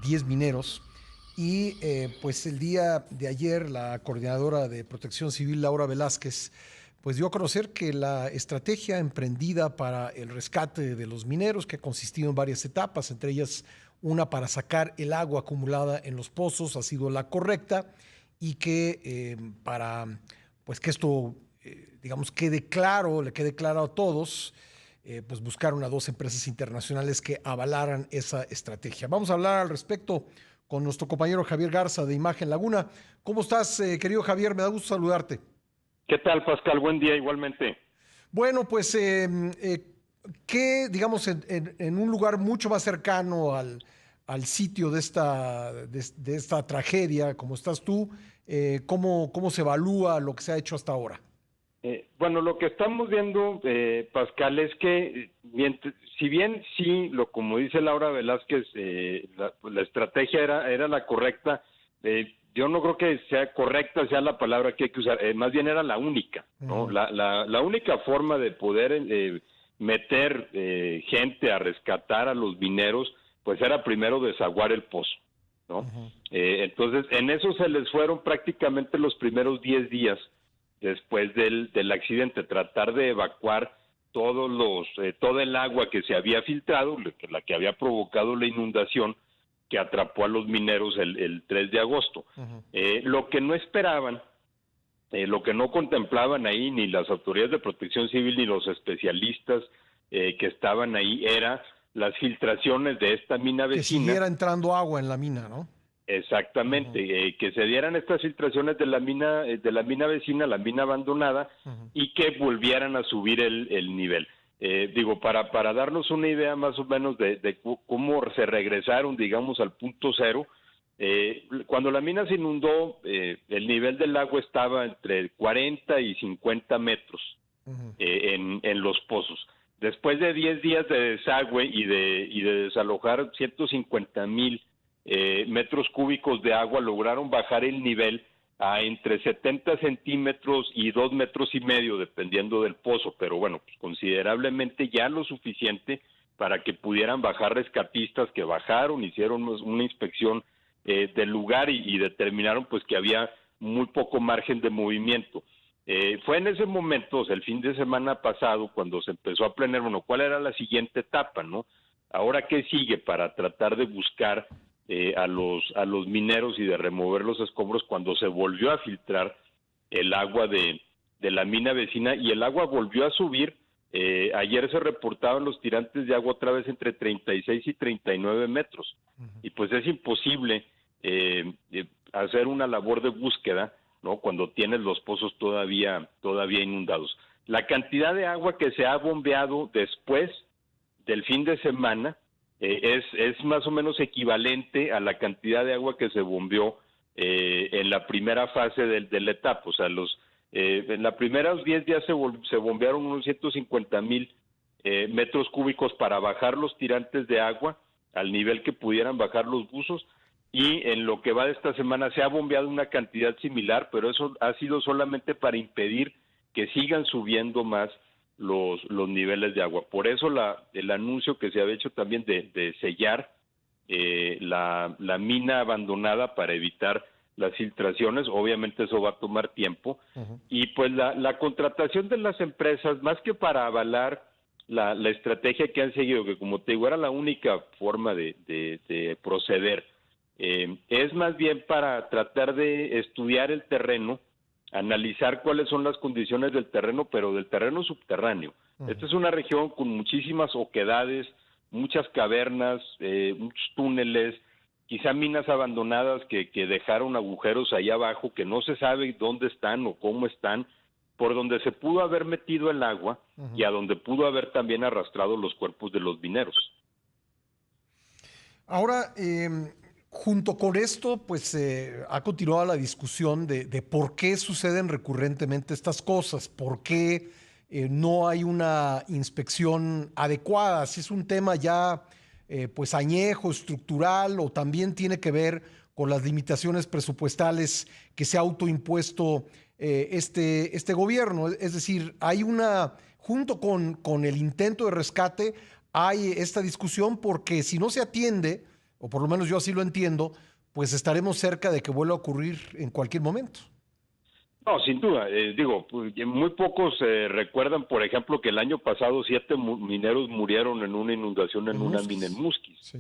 10 mineros y pues el día de ayer la coordinadora de Protección Civil, Laura Velázquez, pues dio a conocer que la estrategia emprendida para el rescate de los mineros, que ha consistido en varias etapas, entre ellas una para sacar el agua acumulada en los pozos, ha sido la correcta y que para pues que esto, digamos, quede claro, le quede claro a todos, pues buscaron a dos empresas internacionales que avalaran esa estrategia. Vamos a hablar al respecto con nuestro compañero Javier Garza de Imagen Laguna. ¿Cómo estás, querido Javier? Me da gusto saludarte. ¿Qué tal, Pascal? Buen día, igualmente. Bueno, pues, ¿qué, digamos, en un lugar mucho más cercano al sitio de esta tragedia, como estás tú, cómo se evalúa lo que se ha hecho hasta ahora? Bueno, lo que estamos viendo, Pascal, es que si bien sí, como dice Laura Velázquez, la estrategia era la correcta, yo no creo que sea correcta, sea la palabra que hay que usar, más bien era la única, ¿no? La única forma de poder meter gente a rescatar a los mineros, pues era primero desaguar el pozo, ¿no? Entonces, en eso se les fueron prácticamente los primeros 10 días después del accidente, tratar de evacuar todo el agua que se había filtrado, la que había provocado la inundación que atrapó a los mineros el 3 de agosto. Lo que no esperaban, lo que no contemplaban ahí ni las autoridades de protección civil ni los especialistas que estaban ahí, era las filtraciones de esta mina Que vecina. siguiera entrando agua en la mina, ¿no? Exactamente, que se dieran estas filtraciones de la mina vecina, la mina abandonada, y que volvieran a subir el nivel. Digo, para darnos una idea más o menos de cómo se regresaron, digamos, al punto cero, cuando la mina se inundó, el nivel del agua estaba entre 40 y 50 metros en los pozos. Después de 10 días de desagüe y de desalojar 150,000 metros cúbicos de agua, lograron bajar el nivel a entre 70 centímetros y 2,5 metros, dependiendo del pozo, pero bueno, pues considerablemente ya lo suficiente para que pudieran bajar rescatistas, que bajaron, hicieron una inspección del lugar y determinaron pues que había muy poco margen de movimiento. Fue en ese momento, o sea, el fin de semana pasado, cuando se empezó a planear, bueno, ¿cuál era la siguiente etapa, no? Ahora, ¿qué sigue para tratar de buscar a los mineros y de remover los escombros cuando se volvió a filtrar el agua de la mina vecina y el agua volvió a subir? Ayer se reportaban los tirantes de agua otra vez entre 36 y 39 metros y pues es imposible hacer una labor de búsqueda, ¿no? Cuando tienes los pozos todavía inundados. La cantidad de agua que se ha bombeado después del fin de semana es más o menos equivalente a la cantidad de agua que se bombeó en la primera fase de la etapa. O sea, en los primeros 10 días se bombearon unos 150,000 metros cúbicos para bajar los tirantes de agua al nivel que pudieran bajar los buzos, y en lo que va de esta semana se ha bombeado una cantidad similar, pero eso ha sido solamente para impedir que sigan subiendo más los niveles de agua. Por eso el anuncio que se había hecho también de sellar la mina abandonada para evitar las filtraciones, obviamente eso va a tomar tiempo, y pues la contratación de las empresas, más que para avalar la estrategia que han seguido, que como te digo era la única forma de proceder, es más bien para tratar de estudiar el terreno, analizar cuáles son las condiciones del terreno, pero del terreno subterráneo. Esta es una región con muchísimas oquedades, muchas cavernas, muchos túneles, quizá minas abandonadas que dejaron agujeros ahí abajo que no se sabe dónde están o cómo están, por donde se pudo haber metido el agua y a donde pudo haber también arrastrado los cuerpos de los mineros. Ahora, junto con esto, pues ha continuado la discusión de por qué suceden recurrentemente estas cosas, por qué no hay una inspección adecuada, si es un tema ya pues añejo, estructural, o también tiene que ver con las limitaciones presupuestales que se ha autoimpuesto este gobierno. Es decir, hay junto con el intento de rescate, hay esta discusión porque si no se atiende, o por lo menos yo así lo entiendo, pues estaremos cerca de que vuelva a ocurrir en cualquier momento. No, sin duda. Digo, pues, muy pocos recuerdan, por ejemplo, que el año pasado 7 mineros murieron en una inundación en una mina en Musquis. Sí.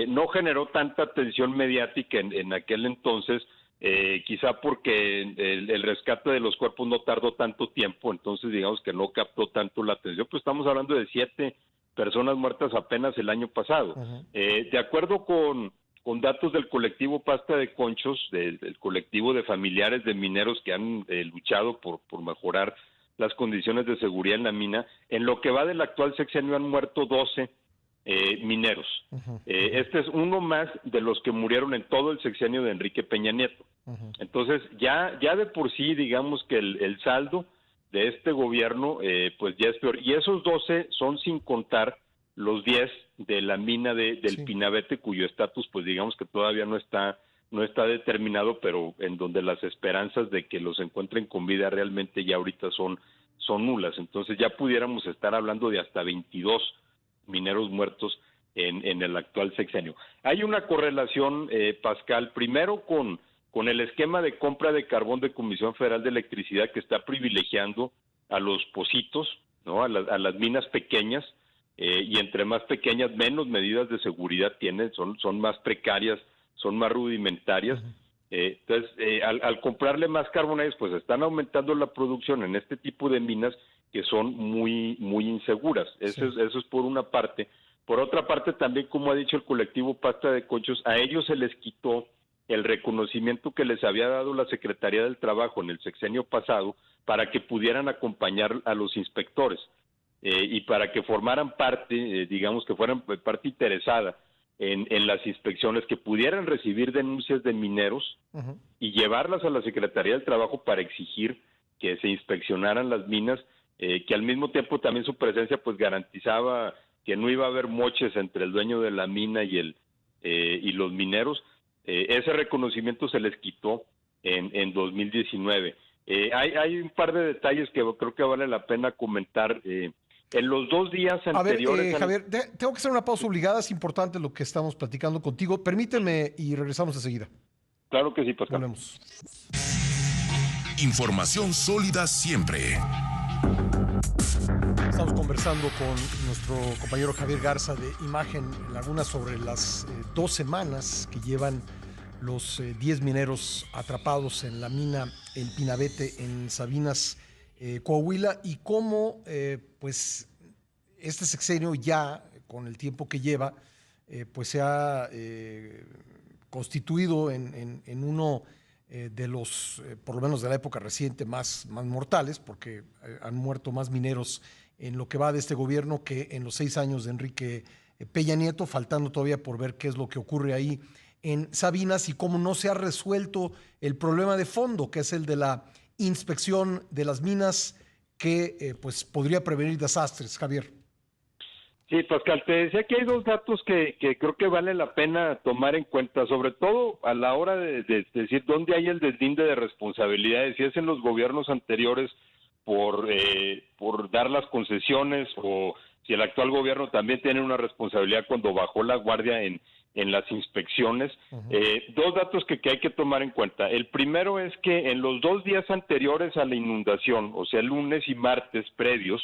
No generó tanta atención mediática en aquel entonces, quizá porque el rescate de los cuerpos no tardó tanto tiempo, entonces digamos que no captó tanto la atención. Pues estamos hablando de 7 personas muertas apenas el año pasado. De acuerdo con datos del colectivo Pasta de Conchos, del colectivo de familiares de mineros que han luchado por mejorar las condiciones de seguridad en la mina, en lo que va del actual sexenio han muerto 12 mineros. Este es uno más de los que murieron en todo el sexenio de Enrique Peña Nieto. Entonces, ya de por sí, digamos que el saldo de este gobierno, pues ya es peor. Y esos 12 son sin contar los 10 de la mina del Pinabete, cuyo estatus, pues digamos que todavía no está determinado, pero en donde las esperanzas de que los encuentren con vida realmente ya ahorita son nulas. Entonces ya pudiéramos estar hablando de hasta 22 mineros muertos en el actual sexenio. Hay una correlación, Pascal, primero con el esquema de compra de carbón de Comisión Federal de Electricidad, que está privilegiando a los pocitos, ¿no? a las minas pequeñas, y entre más pequeñas, menos medidas de seguridad tienen, son más precarias, son más rudimentarias. Entonces, al comprarle más carbón a ellos, pues están aumentando la producción en este tipo de minas que son muy inseguras. Eso es por una parte. Por otra parte, también, como ha dicho el colectivo Pasta de Conchos, a ellos se les quitó el reconocimiento que les había dado la Secretaría del Trabajo en el sexenio pasado para que pudieran acompañar a los inspectores. Y para que formaran parte, digamos que fueran parte interesada en las inspecciones, que pudieran recibir denuncias de mineros y llevarlas a la Secretaría del Trabajo para exigir que se inspeccionaran las minas, que al mismo tiempo también su presencia pues garantizaba que no iba a haber moches entre el dueño de la mina y los mineros. Ese reconocimiento se les quitó en 2019. Hay un par de detalles que creo que vale la pena comentar. En los 2 días anteriores... Javier, tengo que hacer una pausa obligada, es importante lo que estamos platicando contigo. Permíteme y regresamos enseguida. Claro que sí, Pascal. Volvemos. Información sólida siempre. Estamos conversando con nuestro compañero Javier Garza de Imagen Laguna sobre las 2 semanas que llevan los 10 mineros atrapados en la mina El Pinabete en Sabinas, Coahuila, y cómo pues este sexenio ya, con el tiempo que lleva, pues se ha constituido en uno de los, por lo menos de la época reciente, más mortales, porque han muerto más mineros en lo que va de este gobierno que en los 6 años de Enrique Peña Nieto, faltando todavía por ver qué es lo que ocurre ahí en Sabinas y cómo no se ha resuelto el problema de fondo, que es el de la inspección de las minas, que pues podría prevenir desastres. Javier. Sí, Pascal, te decía que hay 2 datos que creo que vale la pena tomar en cuenta, sobre todo a la hora de decir dónde hay el deslinde de responsabilidades, si es en los gobiernos anteriores por dar las concesiones, o si el actual gobierno también tiene una responsabilidad cuando bajó la guardia en las inspecciones. 2 datos que hay que tomar en cuenta. El primero es que en los 2 días anteriores a la inundación, o sea, lunes y martes previos,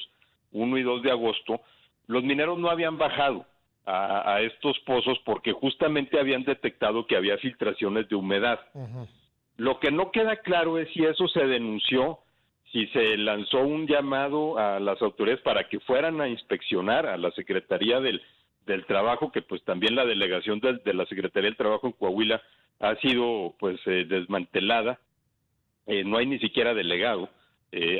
1 y 2 de agosto, los mineros no habían bajado a estos pozos porque justamente habían detectado que había filtraciones de humedad. Lo que no queda claro es si eso se denunció, si se lanzó un llamado a las autoridades para que fueran a inspeccionar a la Secretaría del Trabajo, que pues también la delegación de la Secretaría del Trabajo en Coahuila ha sido pues desmantelada, no hay ni siquiera delegado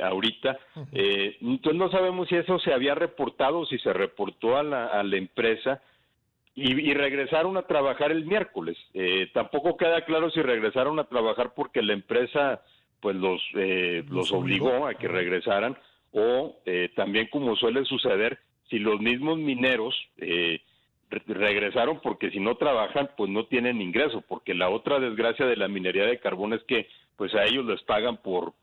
ahorita. Entonces no sabemos si eso se había reportado, si se reportó a la empresa y regresaron a trabajar el miércoles. Tampoco queda claro si regresaron a trabajar porque la empresa pues los obligó a que regresaran, o también, como suele suceder, si los mismos mineros regresaron porque si no trabajan pues no tienen ingreso, porque la otra desgracia de la minería de carbón es que pues a ellos les pagan por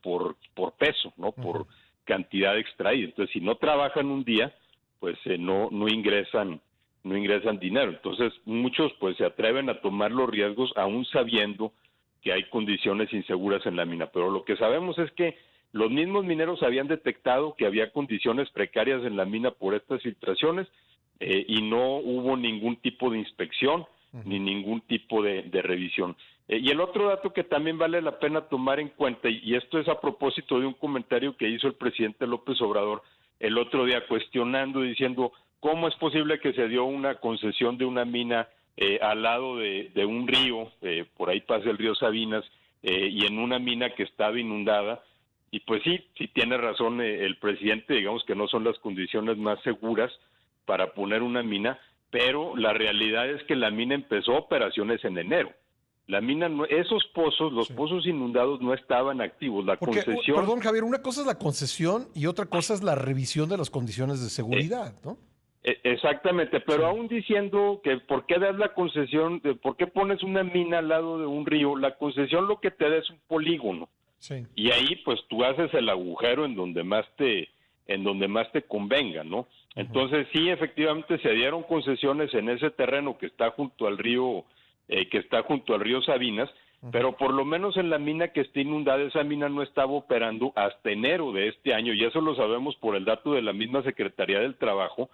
peso, ¿no? Por cantidad extraída. Entonces, si no trabajan un día, pues no ingresan no ingresan dinero. Entonces muchos pues se atreven a tomar los riesgos aún sabiendo que hay condiciones inseguras en la mina, pero lo que sabemos es que los mismos mineros habían detectado que había condiciones precarias en la mina por estas filtraciones y no hubo ningún tipo de inspección ni ningún tipo de revisión. Y el otro dato que también vale la pena tomar en cuenta, y esto es a propósito de un comentario que hizo el presidente López Obrador el otro día cuestionando, diciendo cómo es posible que se dio una concesión de una mina al lado de un río, por ahí pasa el río Sabinas, y en una mina que estaba inundada. Y pues sí tiene razón el presidente, digamos que no son las condiciones más seguras para poner una mina, pero la realidad es que la mina empezó operaciones en enero. La mina, esos pozos, los pozos inundados no estaban activos. La concesión... Perdón, Javier, una cosa es la concesión y otra cosa es la revisión de las condiciones de seguridad, ¿no? Exactamente, pero aún diciendo que por qué das la concesión, por qué pones una mina al lado de un río, la concesión lo que te da es un polígono. Sí. Y ahí pues tú haces el agujero en donde más te convenga, ¿no? Entonces sí, efectivamente se dieron concesiones en ese terreno que está junto al río Sabinas, pero por lo menos en la mina que está inundada, esa mina no estaba operando hasta enero de este año, y eso lo sabemos por el dato de la misma Secretaría del Trabajo,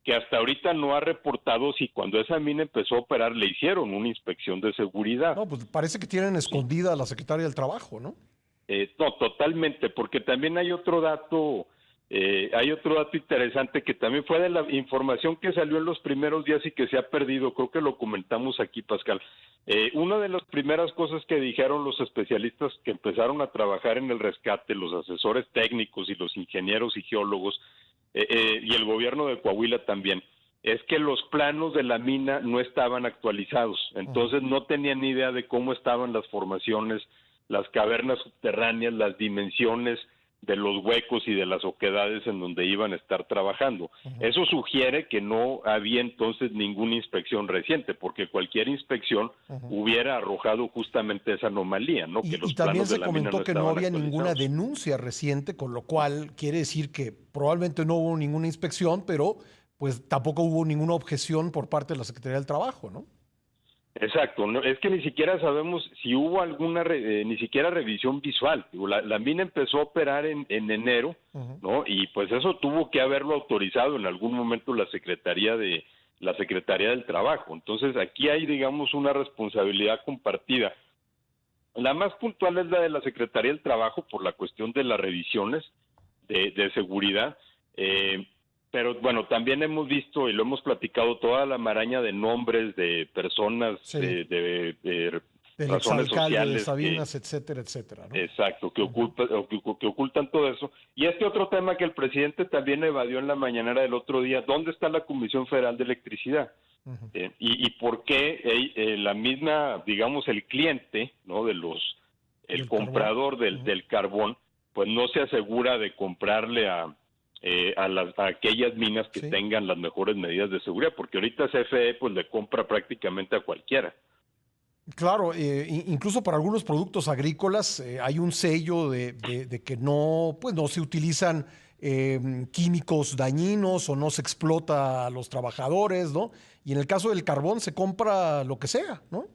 que hasta ahorita no ha reportado si cuando esa mina empezó a operar le hicieron una inspección de seguridad. No, pues parece que tienen escondida a la Secretaría del Trabajo, ¿no? No, totalmente, porque también hay otro dato interesante que también fue de la información que salió en los primeros días y que se ha perdido, creo que lo comentamos aquí, Pascal. Una de las primeras cosas que dijeron los especialistas que empezaron a trabajar en el rescate, los asesores técnicos y los ingenieros y geólogos, y el gobierno de Coahuila también, es que los planos de la mina no estaban actualizados, entonces no tenían ni idea de cómo estaban las formaciones, las cavernas subterráneas, las dimensiones de los huecos y de las oquedades en donde iban a estar trabajando. Eso sugiere que no había entonces ninguna inspección reciente, porque cualquier inspección hubiera arrojado justamente esa anomalía, ¿no? Que los y también planos de se la comentó mina no que no había estaban ninguna actualizados. denuncia reciente, con lo cual quiere decir que probablemente no hubo ninguna inspección, pero pues tampoco hubo ninguna objeción por parte de la Secretaría del Trabajo, ¿no? Exacto, no, es que ni siquiera sabemos si hubo alguna, ni siquiera revisión visual. La mina empezó a operar en enero, ¿no? Y pues eso tuvo que haberlo autorizado en algún momento la Secretaría del Trabajo. Entonces aquí hay, digamos, una responsabilidad compartida. La más puntual es la de la Secretaría del Trabajo por la cuestión de las revisiones de seguridad. Pero bueno, también hemos visto y lo hemos platicado toda la maraña de nombres de personas, de razones sociales. De Sabinas, etcétera, etcétera, ¿no? Exacto, que ocultan todo eso. Y este otro tema que el presidente también evadió en la mañanera del otro día, ¿dónde está la Comisión Federal de Electricidad? Y por qué la misma, digamos, el cliente, ¿no? El comprador del carbón, pues no se asegura de comprarle a aquellas minas que tengan las mejores medidas de seguridad, porque ahorita CFE pues le compra prácticamente a cualquiera. Claro, incluso para algunos productos agrícolas hay un sello de que no, pues no se utilizan químicos dañinos o no se explota a los trabajadores, ¿no? Y en el caso del carbón se compra lo que sea, ¿no?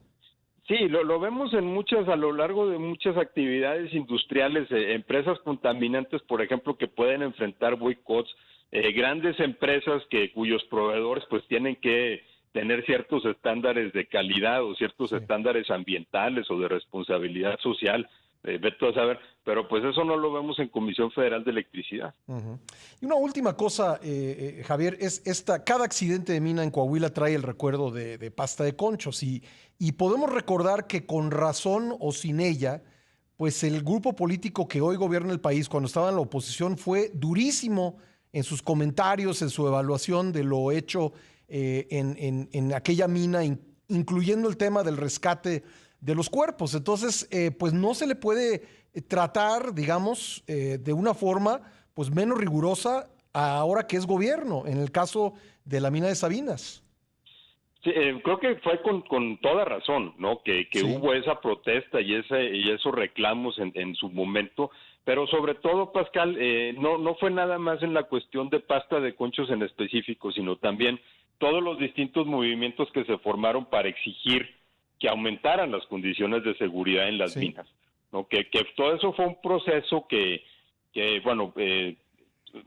Sí, lo vemos a lo largo de muchas actividades industriales, empresas contaminantes, por ejemplo, que pueden enfrentar boicots, grandes empresas cuyos proveedores pues tienen que tener ciertos estándares de calidad o ciertos estándares ambientales o de responsabilidad social, vete a saber, pero pues eso no lo vemos en Comisión Federal de Electricidad. Y una última cosa, Javier, es cada accidente de mina en Coahuila trae el recuerdo de pasta de conchos y podemos recordar que con razón o sin ella, pues el grupo político que hoy gobierna el país cuando estaba en la oposición fue durísimo en sus comentarios, en su evaluación de lo hecho en aquella mina, incluyendo el tema del rescate de los cuerpos. Entonces, pues no se le puede tratar, digamos, de una forma pues menos rigurosa ahora que es gobierno, en el caso de la mina de Sabinas. Sí, creo que fue con toda razón, ¿no? Que hubo esa protesta y esos reclamos en su momento, pero sobre todo, Pascal, no fue nada más en la cuestión de pasta de conchos en específico, sino también todos los distintos movimientos que se formaron para exigir que aumentaran las condiciones de seguridad en las minas, ¿no? Que todo eso fue un proceso que bueno,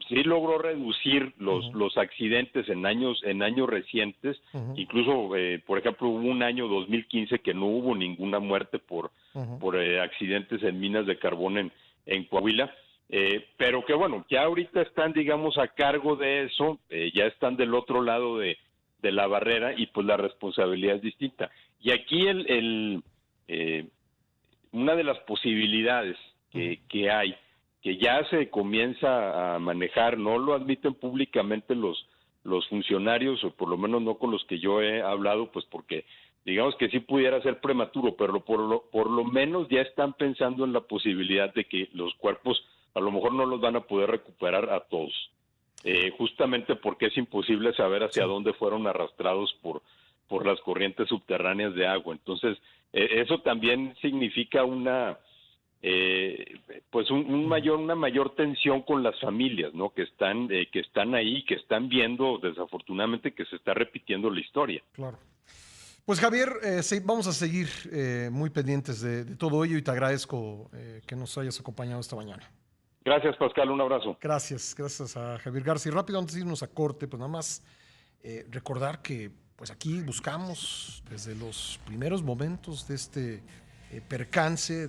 sí logró reducir los accidentes en años recientes. Incluso, por ejemplo, hubo un año 2015 que no hubo ninguna muerte por accidentes en minas de carbón en Coahuila. Pero que bueno, ya ahorita están, digamos, a cargo de eso, ya están del otro lado de la barrera, y pues la responsabilidad es distinta. Y aquí una de las posibilidades que hay, que ya se comienza a manejar, no lo admiten públicamente los funcionarios, o por lo menos no con los que yo he hablado, pues porque digamos que sí pudiera ser prematuro, pero por lo menos ya están pensando en la posibilidad de que los cuerpos a lo mejor no los van a poder recuperar a todos, justamente porque es imposible saber hacia dónde fueron arrastrados por las corrientes subterráneas de agua. Entonces, eso también significa una mayor tensión con las familias, ¿no? Que están ahí, que están viendo desafortunadamente que se está repitiendo la historia. Claro. Pues Javier, vamos a seguir muy pendientes de todo ello, y te agradezco que nos hayas acompañado esta mañana. Gracias, Pascal, un abrazo. Gracias a Javier Garza. Y rápido, antes de irnos a corte, pues nada más recordar que pues aquí buscamos desde los primeros momentos de este percance,